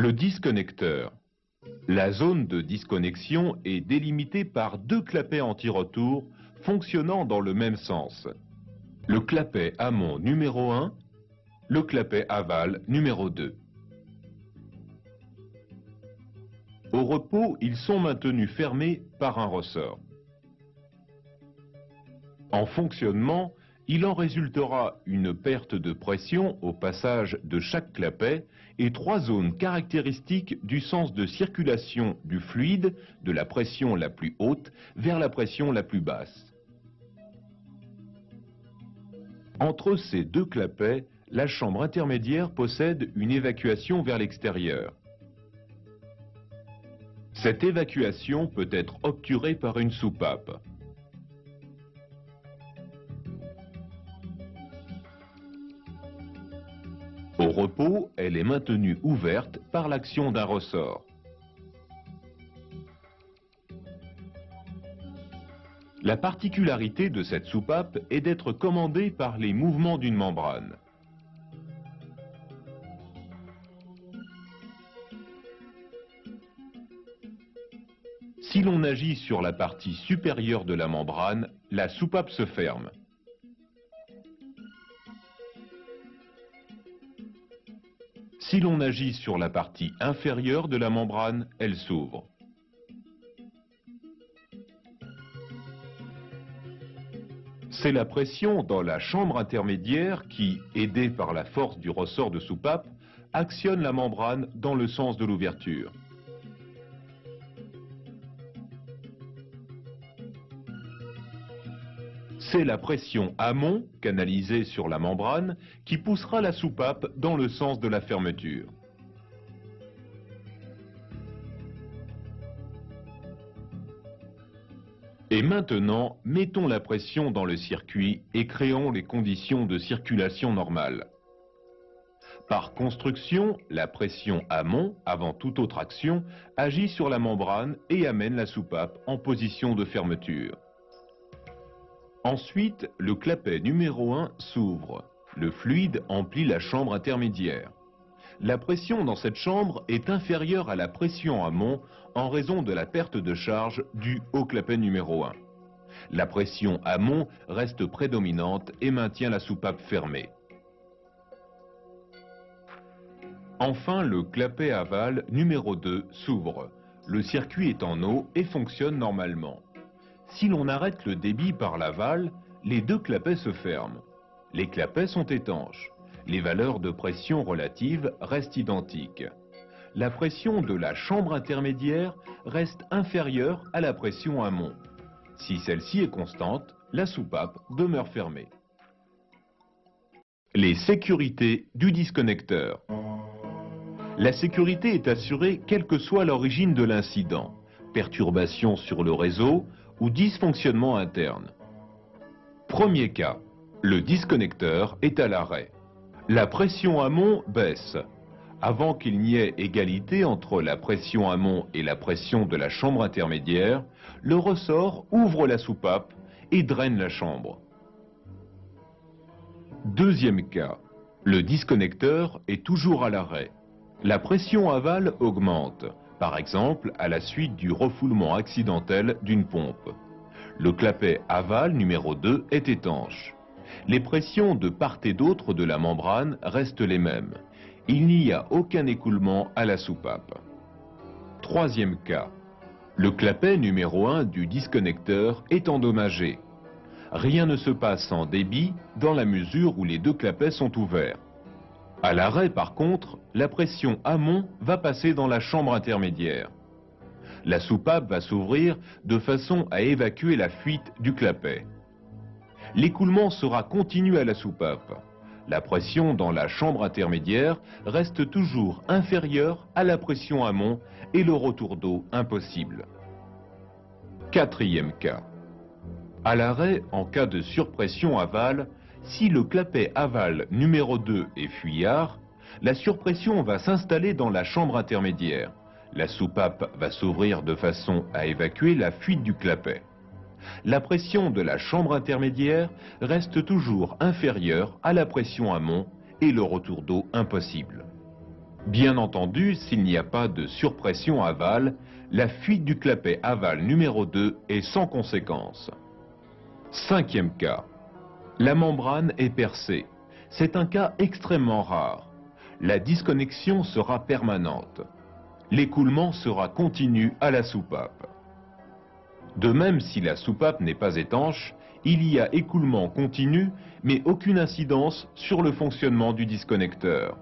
Le disconnecteur. La zone de disconnexion est délimitée par deux clapets anti-retour fonctionnant dans le même sens. Le clapet amont numéro 1, le clapet aval numéro 2. Au repos, ils sont maintenus fermés par un ressort. En fonctionnement, il en résultera une perte de pression au passage de chaque clapet et trois zones caractéristiques du sens de circulation du fluide de la pression la plus haute vers la pression la plus basse. Entre ces deux clapets, la chambre intermédiaire possède une évacuation vers l'extérieur. Cette évacuation peut être obturée par une soupape. Au repos, elle est maintenue ouverte par l'action d'un ressort. La particularité de cette soupape est d'être commandée par les mouvements d'une membrane. Si l'on agit sur la partie supérieure de la membrane, la soupape se ferme. Si l'on agit sur la partie inférieure de la membrane, elle s'ouvre. C'est la pression dans la chambre intermédiaire qui, aidée par la force du ressort de soupape, actionne la membrane dans le sens de l'ouverture. C'est la pression amont, canalisée sur la membrane, qui poussera la soupape dans le sens de la fermeture. Et maintenant, mettons la pression dans le circuit et créons les conditions de circulation normale. Par construction, la pression amont, avant toute autre action, agit sur la membrane et amène la soupape en position de fermeture. Ensuite, le clapet numéro 1 s'ouvre. Le fluide emplit la chambre intermédiaire. La pression dans cette chambre est inférieure à la pression amont en raison de la perte de charge due au clapet numéro 1. La pression amont reste prédominante et maintient la soupape fermée. Enfin, le clapet aval numéro 2 s'ouvre. Le circuit est en eau et fonctionne normalement. Si l'on arrête le débit par l'aval, les deux clapets se ferment. Les clapets sont étanches. Les valeurs de pression relatives restent identiques. La pression de la chambre intermédiaire reste inférieure à la pression amont. Si celle-ci est constante, la soupape demeure fermée. Les sécurités du disconnecteur. La sécurité est assurée quelle que soit l'origine de l'incident, perturbation sur le réseau ou dysfonctionnement interne. Premier cas, le disconnecteur est à l'arrêt. La pression amont baisse. Avant qu'il n'y ait égalité entre la pression amont et la pression de la chambre intermédiaire, le ressort ouvre la soupape et draine la chambre. Deuxième cas, le disconnecteur est toujours à l'arrêt. La pression aval augmente, par exemple à la suite du refoulement accidentel d'une pompe. Le clapet aval numéro 2 est étanche. Les pressions de part et d'autre de la membrane restent les mêmes. Il n'y a aucun écoulement à la soupape. Troisième cas. Le clapet numéro 1 du disconnecteur est endommagé. Rien ne se passe en débit dans la mesure où les deux clapets sont ouverts. À l'arrêt, par contre, la pression amont va passer dans la chambre intermédiaire. La soupape va s'ouvrir de façon à évacuer la fuite du clapet. L'écoulement sera continu à la soupape. La pression dans la chambre intermédiaire reste toujours inférieure à la pression amont et le retour d'eau impossible. Quatrième cas. À l'arrêt, en cas de surpression aval, si le clapet aval numéro 2 est fuyard, la surpression va s'installer dans la chambre intermédiaire. La soupape va s'ouvrir de façon à évacuer la fuite du clapet. La pression de la chambre intermédiaire reste toujours inférieure à la pression amont et le retour d'eau impossible. Bien entendu, s'il n'y a pas de surpression aval, la fuite du clapet aval numéro 2 est sans conséquence. Cinquième cas. La membrane est percée. C'est un cas extrêmement rare. La disconnexion sera permanente. L'écoulement sera continu à la soupape. De même, si la soupape n'est pas étanche, il y a écoulement continu, mais aucune incidence sur le fonctionnement du disconnecteur.